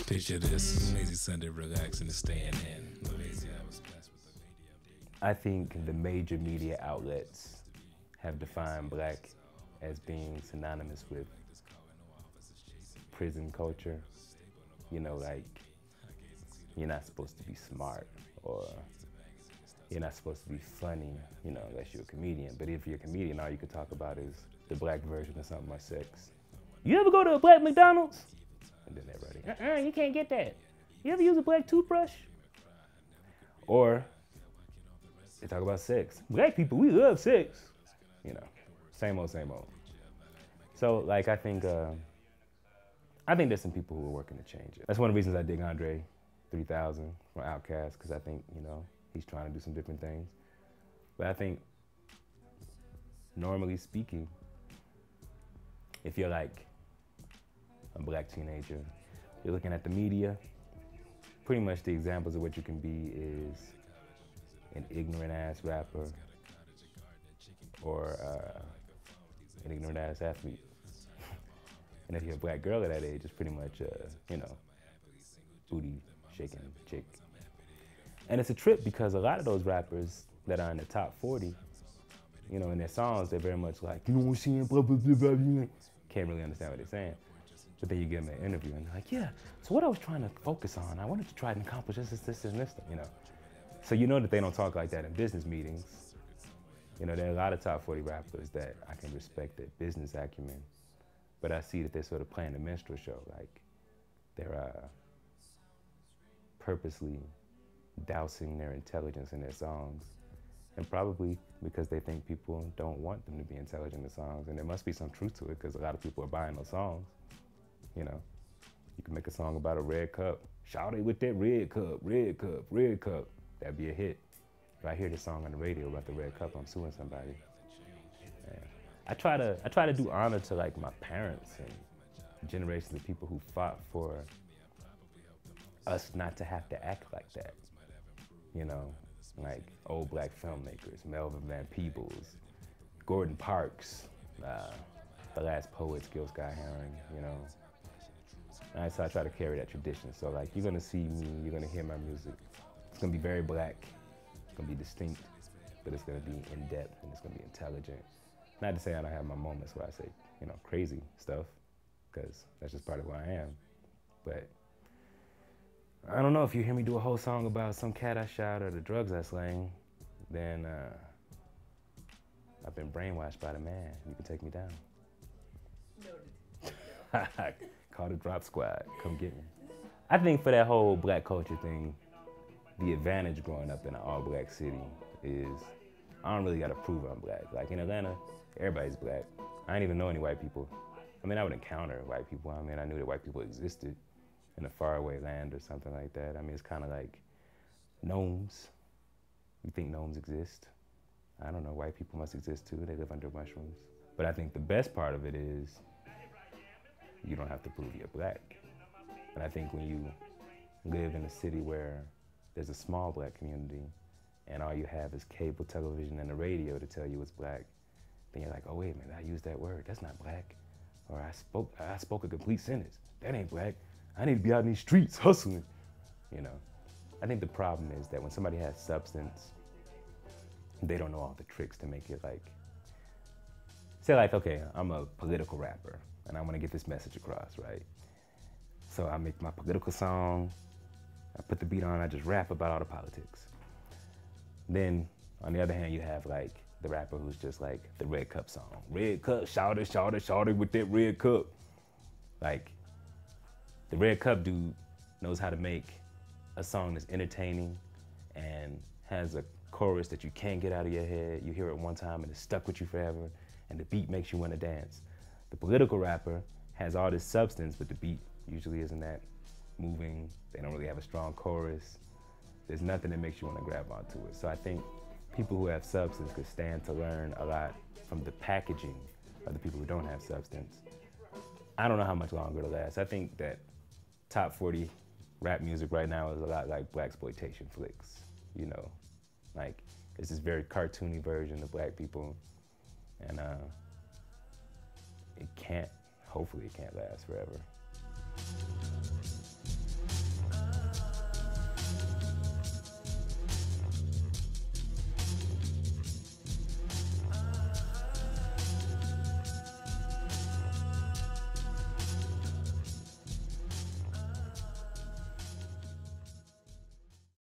Picture this, lazy Sunday relaxing and staying in. Lazy, I was blessed with the radio. I think the major media outlets have defined black as being synonymous with prison culture. You know, like, you're not supposed to be smart, or you're not supposed to be funny, you know, unless you're a comedian. But if you're a comedian, all you can talk about is the black version of something like sex. You ever go to a black McDonald's? And then everybody, you can't get that. You ever use a black toothbrush? Or they talk about sex. Black people, we love sex. You know, same old, same old. So, like, I think there's some people who are working to change it. That's one of the reasons I dig Andre 3000 from Outkast, because I think, you know, he's trying to do some different things. But I think, normally speaking, if you're like a black teenager, you're looking at the media, pretty much the examples of what you can be is an ignorant ass rapper or an ignorant ass athlete. And if you're a black girl at that age, it's pretty much, you know, booty shaking chick. And it's a trip because a lot of those rappers that are in the top 40, you know, in their songs, they're very much like, you know what I'm saying, blah, blah, blah, blah, blah. Can't really understand what they're saying. But then you get them an interview and they're like, yeah, so what I was trying to focus on, I wanted to try and accomplish this, and this, you know. So you know that they don't talk like that in business meetings. You know, there are a lot of top 40 rappers that I can respect their business acumen, but I see that they're sort of playing a minstrel show, like they're purposely dousing their intelligence in their songs, and probably because they think people don't want them to be intelligent in songs, and there must be some truth to it because a lot of people are buying those songs. You know, you can make a song about a red cup. Shout it with that red cup, red cup, red cup. That'd be a hit. If I hear this song on the radio about the red cup, I'm suing somebody. Yeah. I try to do honor to like my parents and generations of people who fought for us not to have to act like that. You know, like old black filmmakers, Melvin Van Peebles, Gordon Parks, the last poet, Gil Scott Heron, you know. And so I try to carry that tradition. So like, you're gonna see me, you're gonna hear my music. It's gonna be very black, it's gonna be distinct, but it's gonna be in depth and it's gonna be intelligent. Not to say I don't have my moments where I say, you know, crazy stuff, because that's just part of who I am. But I don't know, if you hear me do a whole song about some cat I shot or the drugs I slang, then I've been brainwashed by the man. You can take me down. Call the drop squad, come get me. I think for that whole black culture thing, the advantage growing up in an all black city is I don't really gotta prove I'm black. Like in Atlanta, everybody's black. I didn't even know any white people. I mean, I would encounter white people. I mean, I knew that white people existed in a faraway land or something like that. I mean, it's kind of like gnomes. You think gnomes exist? I don't know, white people must exist too. They live under mushrooms. But I think the best part of it is you don't have to prove you're black. And I think when you live in a city where there's a small black community and all you have is cable television and the radio to tell you it's black, then you're like, oh wait a minute, I used that word, that's not black. Or I spoke a complete sentence, that ain't black. I need to be out in these streets hustling, you know. I think the problem is that when somebody has substance, they don't know all the tricks to make it like, say like, okay, I'm a political rapper and I wanna get this message across, right? So I make my political song, I put the beat on, I just rap about all the politics. Then on the other hand, you have like the rapper who's just like the red cup song. Red cup, shout it, shout it, shout it with that red cup. Like, the red cup dude knows how to make a song that's entertaining and has a chorus that you can't get out of your head. You hear it one time and it's stuck with you forever, and the beat makes you want to dance. The political rapper has all this substance, but the beat usually isn't that moving. They don't really have a strong chorus. There's nothing that makes you want to grab onto it. So I think people who have substance could stand to learn a lot from the packaging of the people who don't have substance. I don't know how much longer it'll last. I think that top 40 rap music right now is a lot like blaxploitation flicks, you know? Like, it's this very cartoony version of black people, and hopefully it can't last forever.